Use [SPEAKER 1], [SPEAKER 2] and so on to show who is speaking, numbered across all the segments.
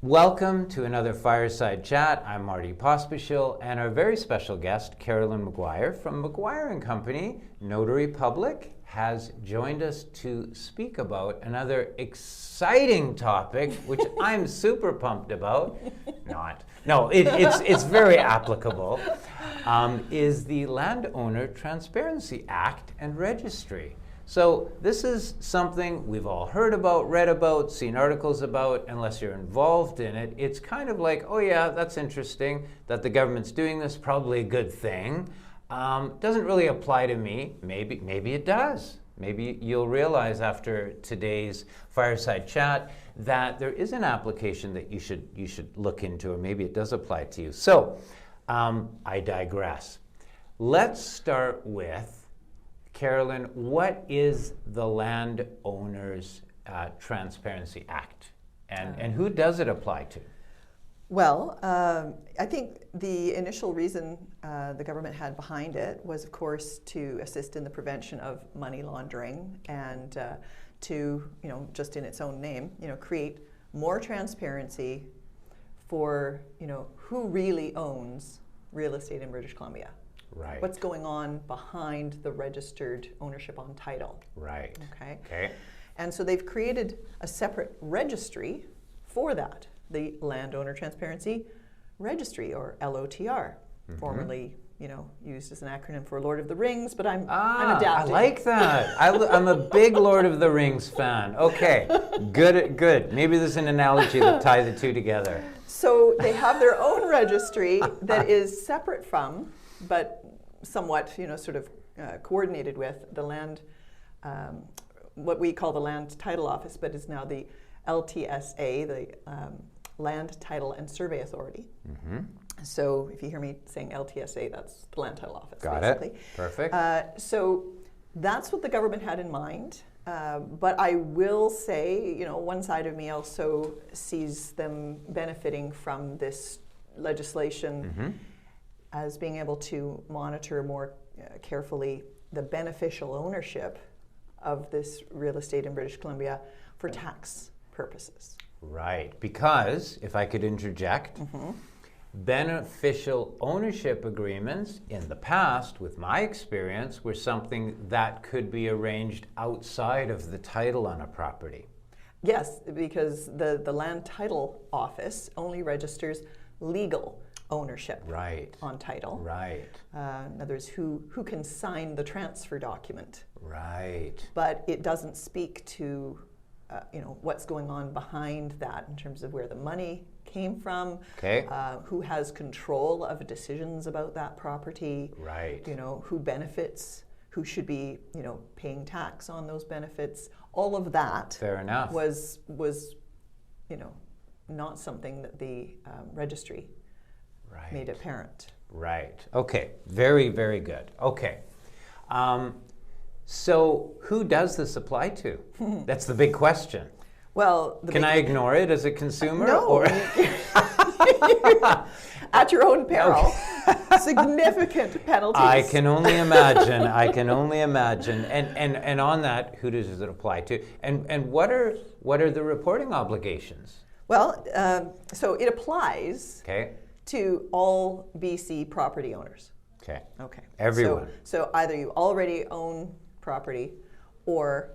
[SPEAKER 1] Welcome to another Fireside Chat. I'm Marty Pospischil, and our very special guest, Carolynne Maguire from Maguire Company, Notary Public, has joined us to speak about another exciting topic, which I'm super pumped about. It's very applicable, is the Landowner Transparency Act and Registry. So this is something we've all heard about, read about, seen articles about. Unless you're involved in it, it's kind of like, oh yeah, that's interesting that the government's doing this, probably a good thing. Doesn't really apply to me. Maybe it does. Maybe you'll realize after today's Fireside Chat that there is an application that you should look into, or maybe it does apply to you. So I digress. Let's start with Carolynne, what is the Landowners Transparency Act, and who does it apply to?
[SPEAKER 2] Well, I think the initial reason the government had behind it was, of course, to assist in the prevention of money laundering and to, just in its own name, create more transparency for, who really owns real estate in British Columbia.
[SPEAKER 1] Right.
[SPEAKER 2] What's going on behind the registered ownership on title.
[SPEAKER 1] Right.
[SPEAKER 2] Okay. And so they've created a separate registry for that, the Landowner Transparency Registry, or LOTR, formerly, used as an acronym for Lord of the Rings, but I'm adapting.
[SPEAKER 1] I like that. I'm a big Lord of the Rings fan. Okay, good. Maybe there's an analogy that ties the two together.
[SPEAKER 2] So they have their own registry that is separate from, but somewhat, coordinated with the land, what we call the Land Title Office, but is now the LTSA, the Land Title and Survey Authority. Mm-hmm. So if you hear me saying LTSA, that's the Land Title Office.
[SPEAKER 1] Got
[SPEAKER 2] basically.
[SPEAKER 1] it. Perfect.
[SPEAKER 2] So that's what the government had in mind. But I will say, one side of me also sees them benefiting from this legislation as being able to monitor more carefully the beneficial ownership of this real estate in British Columbia for tax purposes.
[SPEAKER 1] Right, because, if I could interject, beneficial ownership agreements in the past, with my experience, were something that could be arranged outside of the title on a property.
[SPEAKER 2] Yes, because the Land Title Office only registers legal ownership on title.
[SPEAKER 1] Right.
[SPEAKER 2] In other words, who can sign the transfer document.
[SPEAKER 1] Right.
[SPEAKER 2] But it doesn't speak to what's going on behind that in terms of where the money came from, who has control of decisions about that property, who benefits, who should be paying tax on those benefits. All of that was not something that the registry made apparent.
[SPEAKER 1] Right. Okay. Very, very good. Okay. So who does this apply to? That's the big question.
[SPEAKER 2] Well,
[SPEAKER 1] can I ignore it as a consumer?
[SPEAKER 2] No. Or at your own peril. Significant penalties.
[SPEAKER 1] I can only imagine. And on that, who does it apply to? And what are the reporting obligations?
[SPEAKER 2] Well, so it applies to all BC property owners.
[SPEAKER 1] Okay.
[SPEAKER 2] Everyone. So either you already own property or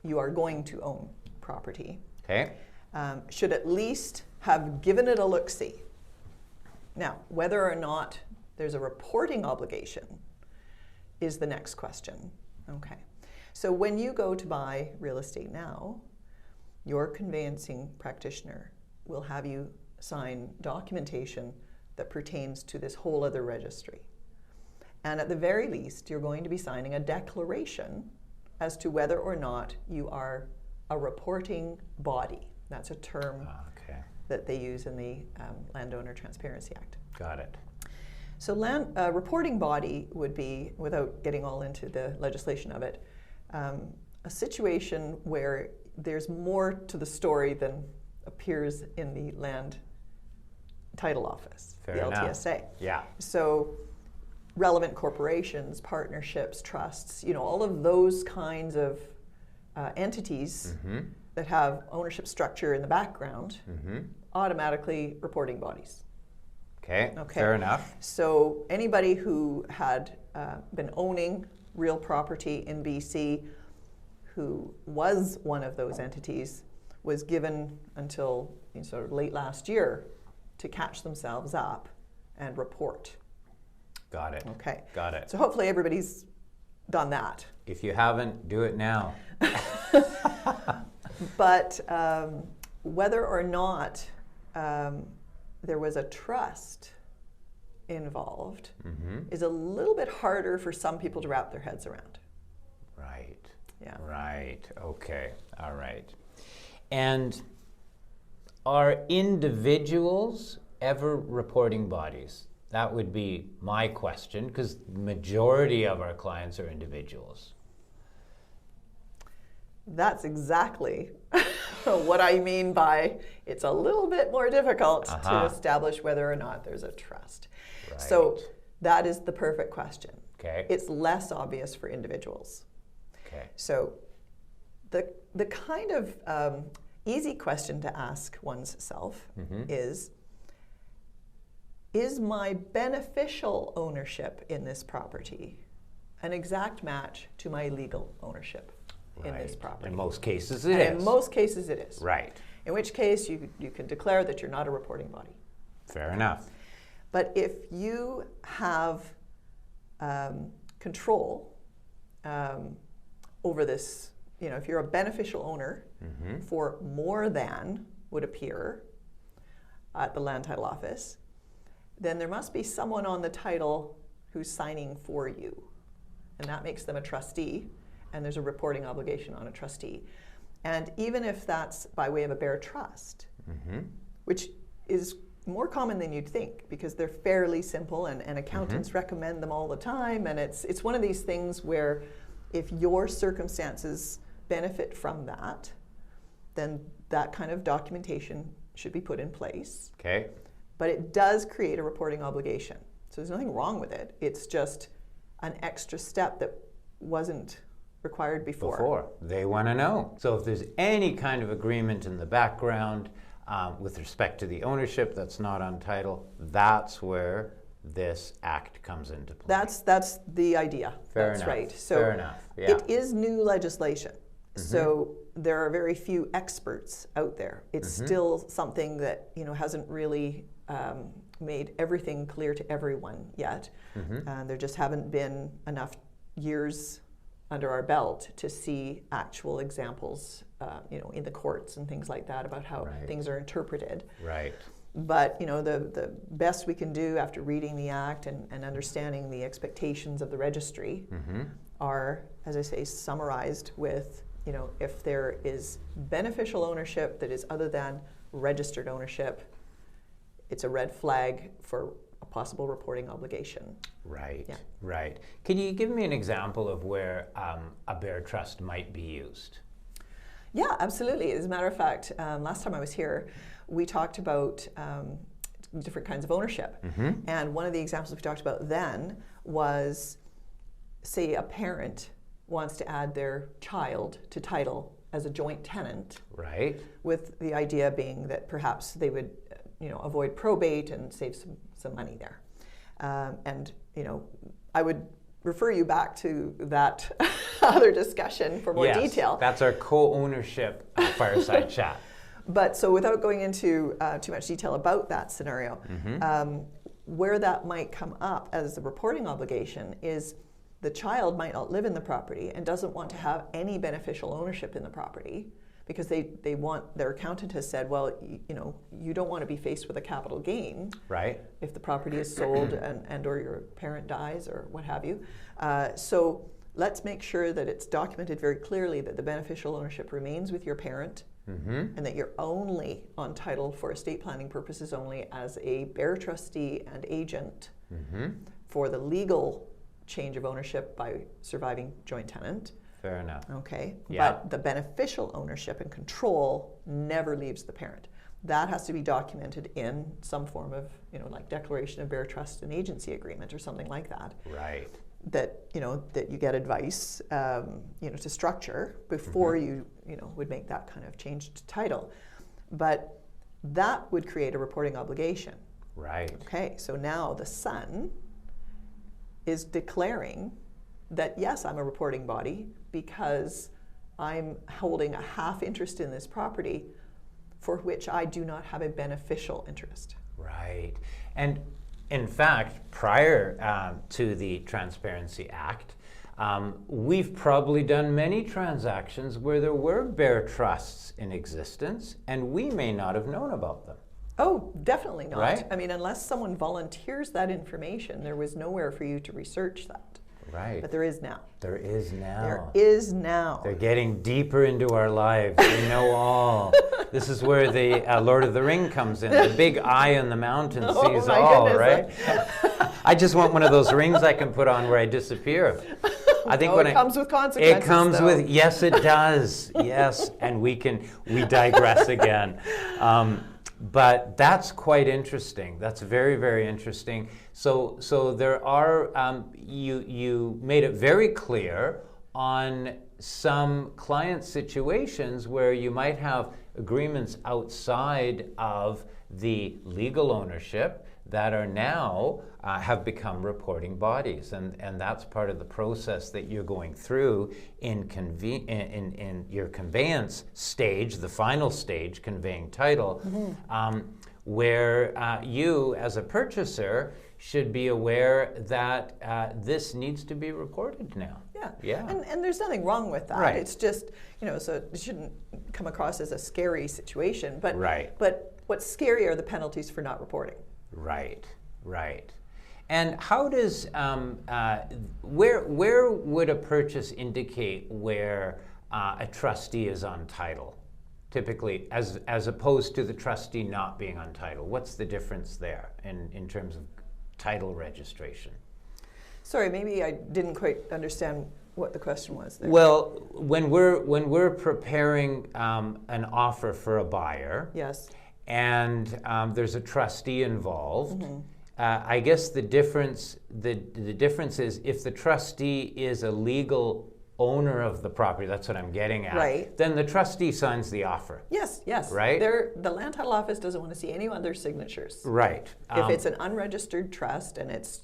[SPEAKER 2] you are going to own property. Should at least have given it a look-see. Now, whether or not there's a reporting obligation is the next question. So when you go to buy real estate now, your conveyancing practitioner will have you sign documentation that pertains to this whole other registry. And at the very least, you're going to be signing a declaration as to whether or not you are a reporting body. That's a term that they use in the Landowner Transparency Act.
[SPEAKER 1] Got it.
[SPEAKER 2] So reporting body would be, without getting all into the legislation of it, a situation where there's more to the story than appears in the Land Title Office, the LTSA.
[SPEAKER 1] Yeah.
[SPEAKER 2] So relevant corporations, partnerships, trusts, all of those kinds of entities that have ownership structure in the background, automatically reporting bodies.
[SPEAKER 1] Okay, fair enough.
[SPEAKER 2] So anybody who had been owning real property in BC who was one of those entities was given until sort of late last year to catch themselves up and report.
[SPEAKER 1] Got it.
[SPEAKER 2] Okay.
[SPEAKER 1] Got it.
[SPEAKER 2] So hopefully everybody's done that.
[SPEAKER 1] If you haven't, do it now.
[SPEAKER 2] But whether or not there was a trust involved is a little bit harder for some people to wrap their heads around.
[SPEAKER 1] Right.
[SPEAKER 2] Yeah.
[SPEAKER 1] Right. Okay. All right. And are individuals ever reporting bodies? That would be my question, because the majority of our clients are individuals. That's
[SPEAKER 2] exactly what I mean by it's a little bit more difficult to establish whether or not there's a trust. Right. So that is the perfect question.
[SPEAKER 1] Okay.
[SPEAKER 2] It's less obvious for individuals.
[SPEAKER 1] Okay.
[SPEAKER 2] So the kind of easy question to ask oneself is my beneficial ownership in this property an exact match to my legal ownership in this property?
[SPEAKER 1] In most cases it is.
[SPEAKER 2] In most cases it is.
[SPEAKER 1] Right.
[SPEAKER 2] In which case you can declare that you're not a reporting body.
[SPEAKER 1] Fair enough.
[SPEAKER 2] But if you have control over this, if you're a beneficial owner for more than would appear at the land title office, then there must be someone on the title who's signing for you. And that makes them a trustee, and there's a reporting obligation on a trustee. And even if that's by way of a bare trust, which is more common than you'd think, because they're fairly simple and accountants recommend them all the time, and it's one of these things where if your circumstances benefit from that, then that kind of documentation should be put in place.
[SPEAKER 1] Okay.
[SPEAKER 2] But it does create a reporting obligation. So there's nothing wrong with it. It's just an extra step that wasn't required before.
[SPEAKER 1] They want to know. So if there's any kind of agreement in the background with respect to the ownership that's not on title, that's where this act comes into play.
[SPEAKER 2] That's the idea.
[SPEAKER 1] That's
[SPEAKER 2] right. So
[SPEAKER 1] fair enough. Yeah.
[SPEAKER 2] It is new legislation. So there are very few experts out there. It's still something that hasn't really made everything clear to everyone yet. There just haven't been enough years under our belt to see actual examples, in the courts and things like that about how things are interpreted.
[SPEAKER 1] Right.
[SPEAKER 2] But the best we can do after reading the Act and understanding the expectations of the Registry are, as I say, summarized with, if there is beneficial ownership that is other than registered ownership, it's a red flag for a possible reporting obligation.
[SPEAKER 1] Right.
[SPEAKER 2] Yeah.
[SPEAKER 1] Right. Can you give me an example of where a bare trust might be used?
[SPEAKER 2] Yeah, absolutely. As a matter of fact, last time I was here, we talked about different kinds of ownership. And one of the examples we talked about then was, say, a parent wants to add their child to title as a joint tenant.
[SPEAKER 1] Right.
[SPEAKER 2] With the idea being that perhaps they would avoid probate and save some money there. And I would refer you back to that other discussion for more detail.
[SPEAKER 1] That's our co-ownership Fireside Chat.
[SPEAKER 2] But so without going into too much detail about that scenario, where that might come up as a reporting obligation is the child might not live in the property and doesn't want to have any beneficial ownership in the property because they want, their accountant has said, well, you don't want to be faced with a capital gain if the property is sold and or your parent dies or what have you. So let's make sure that it's documented very clearly that the beneficial ownership remains with your parent and that you're only on title for estate planning purposes only as a bare trustee and agent for the legal change of ownership by surviving joint tenant.
[SPEAKER 1] Fair enough.
[SPEAKER 2] Okay.
[SPEAKER 1] Yeah.
[SPEAKER 2] But the beneficial ownership and control never leaves the parent. That has to be documented in some form of, like declaration of bare trust and agency agreement or something like that.
[SPEAKER 1] Right.
[SPEAKER 2] that you get advice, to structure before you would make that kind of change to title. But that would create a reporting obligation.
[SPEAKER 1] Right.
[SPEAKER 2] Okay, so now the son is declaring that, yes, I'm a reporting body because I'm holding a half interest in this property for which I do not have a beneficial interest.
[SPEAKER 1] Right. And in fact, prior to the Transparency Act, we've probably done many transactions where there were bare trusts in existence, and we may not have known about them.
[SPEAKER 2] Oh, definitely not.
[SPEAKER 1] Right?
[SPEAKER 2] I mean, unless someone volunteers that information, there was nowhere for you to research that.
[SPEAKER 1] Right.
[SPEAKER 2] But there is now.
[SPEAKER 1] There is now.
[SPEAKER 2] There is now.
[SPEAKER 1] They're getting deeper into our lives. They know all. This is where the Lord of the Ring comes in. The big eye on the mountain sees all,
[SPEAKER 2] goodness,
[SPEAKER 1] right? I just want one of those rings I can put on where I disappear. I think
[SPEAKER 2] it comes with consequences.
[SPEAKER 1] It comes with, yes, it does. Yes, and we digress again. But that's quite interesting. That's very, very interesting. So there are, you made it very clear on some client situations where you might have agreements outside of the legal ownership that are now have become reporting bodies, and that's part of the process that you're going through in your conveyance stage, the final stage, conveying title, where you as a purchaser should be aware that this needs to be reported now.
[SPEAKER 2] Yeah. And there's nothing wrong with that.
[SPEAKER 1] Right.
[SPEAKER 2] It's just, so it shouldn't come across as a scary situation. But
[SPEAKER 1] right.
[SPEAKER 2] But what's scary are the penalties for not reporting.
[SPEAKER 1] Right. And how does, where would a purchase indicate where a trustee is on title, typically, as opposed to the trustee not being on title? What's the difference there in terms of title registration?
[SPEAKER 2] Sorry, maybe I didn't quite understand what the question was there.
[SPEAKER 1] Well, when we're preparing an offer for a buyer,
[SPEAKER 2] yes,
[SPEAKER 1] and there's a trustee involved, I guess the difference is if the trustee is a legal owner of the property, that's what I'm getting at,
[SPEAKER 2] right,
[SPEAKER 1] then the trustee signs the offer.
[SPEAKER 2] Yes.
[SPEAKER 1] Right?
[SPEAKER 2] The Land Title Office doesn't want to see any other signatures.
[SPEAKER 1] Right.
[SPEAKER 2] If it's an unregistered trust and it's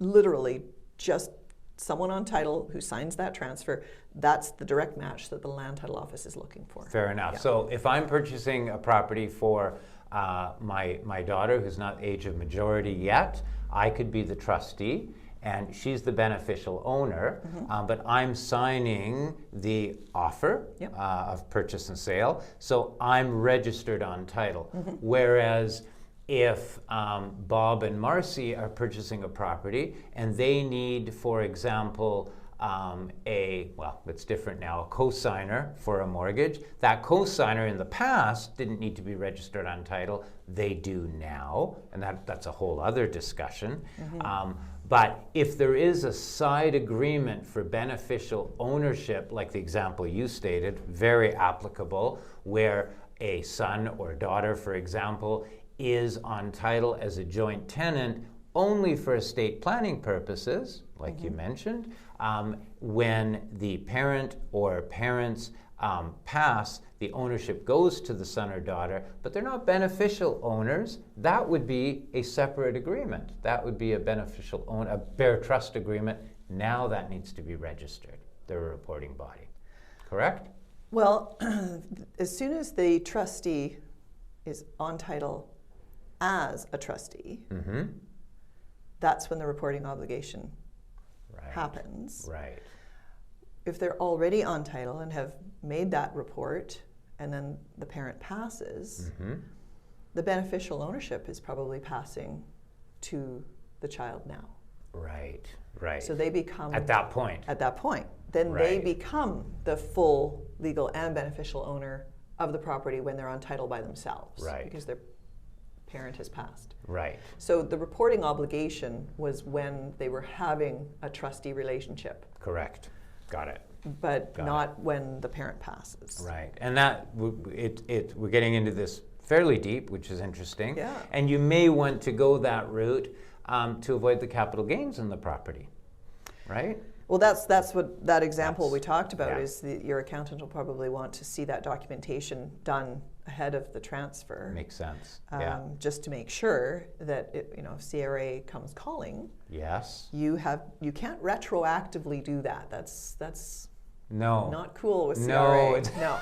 [SPEAKER 2] literally just someone on title who signs that transfer, that's the direct match that the Land Title Office is looking for.
[SPEAKER 1] Fair enough.
[SPEAKER 2] Yeah.
[SPEAKER 1] So if I'm purchasing a property for my daughter, who's not age of majority yet, I could be the trustee, and she's the beneficial owner, but I'm signing the offer of purchase and sale, so I'm registered on title. Whereas if Bob and Marcy are purchasing a property and they need, for example, it's different now, a co-signer for a mortgage. That co-signer in the past didn't need to be registered on title. They do now, and that's a whole other discussion. But if there is a side agreement for beneficial ownership, like the example you stated, very applicable, where a son or daughter, for example, is on title as a joint tenant only for estate planning purposes, like you mentioned, when the parent or parents pass, the ownership goes to the son or daughter, but they're not beneficial owners. That would be a separate agreement. That would be a beneficial a bare trust agreement. Now that needs to be registered. They're a reporting body. Correct?
[SPEAKER 2] Well, as soon as the trustee is on title as a trustee, that's when the reporting obligation happens.
[SPEAKER 1] Right.
[SPEAKER 2] If they're already on title and have made that report, and then the parent passes, the beneficial ownership is probably passing to the child now.
[SPEAKER 1] Right.
[SPEAKER 2] So they become...
[SPEAKER 1] At that point.
[SPEAKER 2] Then they become the full legal and beneficial owner of the property when they're on title by themselves.
[SPEAKER 1] Right.
[SPEAKER 2] Because their parent has passed.
[SPEAKER 1] Right.
[SPEAKER 2] So the reporting obligation was when they were having a trustee relationship.
[SPEAKER 1] Correct. Got it.
[SPEAKER 2] But not when the parent passes.
[SPEAKER 1] Right. And that we're getting into this fairly deep, which is interesting.
[SPEAKER 2] Yeah.
[SPEAKER 1] And you may want to go that route to avoid the capital gains in the property, right?
[SPEAKER 2] Well, that's what that example we talked about
[SPEAKER 1] yeah.
[SPEAKER 2] is your accountant will probably want to see that documentation done ahead of the transfer.
[SPEAKER 1] Makes sense. Yeah.
[SPEAKER 2] Just to make sure that if CRA comes calling,
[SPEAKER 1] yes,
[SPEAKER 2] you can't retroactively do that. That's
[SPEAKER 1] no,
[SPEAKER 2] not cool with CRA.
[SPEAKER 1] No.
[SPEAKER 2] No.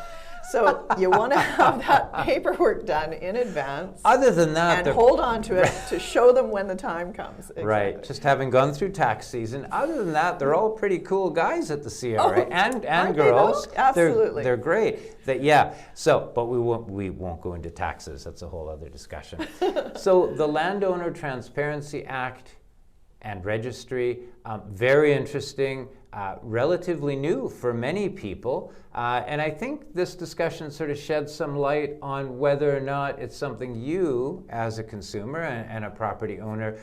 [SPEAKER 2] So you want to have that paperwork done in advance.
[SPEAKER 1] Other than that,
[SPEAKER 2] and hold on to it to show them when the time comes. Exactly.
[SPEAKER 1] Right. Just having gone through tax season. Other than that, they're all pretty cool guys at the CRA and girls.
[SPEAKER 2] Absolutely.
[SPEAKER 1] They're great. Yeah. So, but we won't go into taxes. That's a whole other discussion. So the Landowner Transparency Act and Registry, very interesting. Relatively new for many people, and I think this discussion sort of sheds some light on whether or not it's something you, as a consumer and a property owner,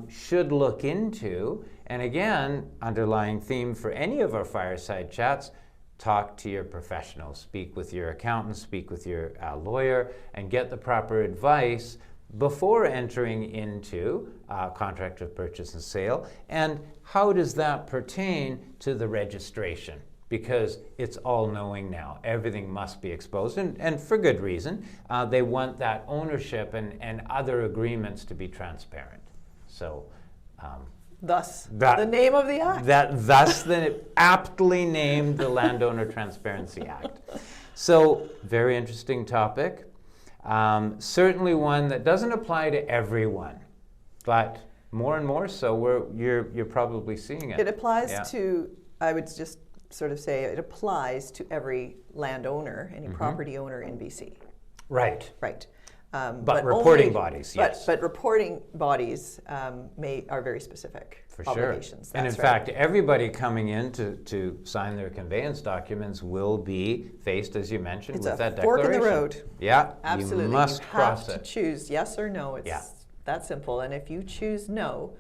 [SPEAKER 1] should look into. And again, underlying theme for any of our fireside chats, talk to your professionals, speak with your accountant, speak with your lawyer, and get the proper advice before entering into contract of purchase and sale. And how does that pertain to the registration? Because it's all-knowing now. Everything must be exposed, and for good reason. They want that ownership and other agreements to be transparent. So,
[SPEAKER 2] thus the name of the act.
[SPEAKER 1] Thus the aptly named the Landowner Transparency Act. So, very interesting topic. Certainly one that doesn't apply to everyone, but more and more so, you're probably seeing it.
[SPEAKER 2] It applies to, I would just sort of say, it applies to every landowner, any property owner in BC.
[SPEAKER 1] Right.
[SPEAKER 2] Right.
[SPEAKER 1] But reporting bodies, yes.
[SPEAKER 2] But reporting bodies are very specific
[SPEAKER 1] for
[SPEAKER 2] obligations.
[SPEAKER 1] Sure. And in fact, everybody coming in to sign their conveyance documents will be faced, as you mentioned, with that declaration.
[SPEAKER 2] It's a fork in the road.
[SPEAKER 1] Yeah,
[SPEAKER 2] absolutely.
[SPEAKER 1] You must cross it.
[SPEAKER 2] You have to choose yes or no. It's that simple. And if you choose no,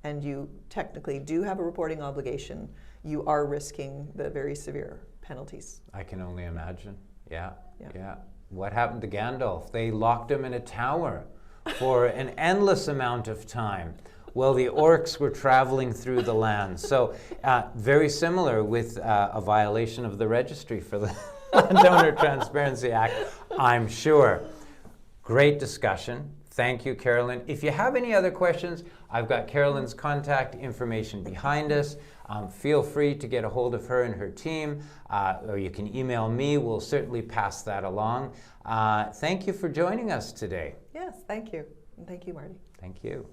[SPEAKER 2] and you technically do have a reporting obligation, you are risking the very severe penalties.
[SPEAKER 1] I can only imagine. Yeah. What happened to Gandalf? They locked him in a tower for an endless amount of time while the orcs were traveling through the land. So very similar with a violation of the registry for the Landowner Transparency Act, I'm sure. Great discussion. Thank you, Carolynne. If you have any other questions, I've got Carolynne's contact information behind us. Feel free to get a hold of her and her team, or you can email me. We'll certainly pass that along. Thank you for joining us today.
[SPEAKER 2] Yes, thank you. And thank you, Marty.
[SPEAKER 1] Thank you.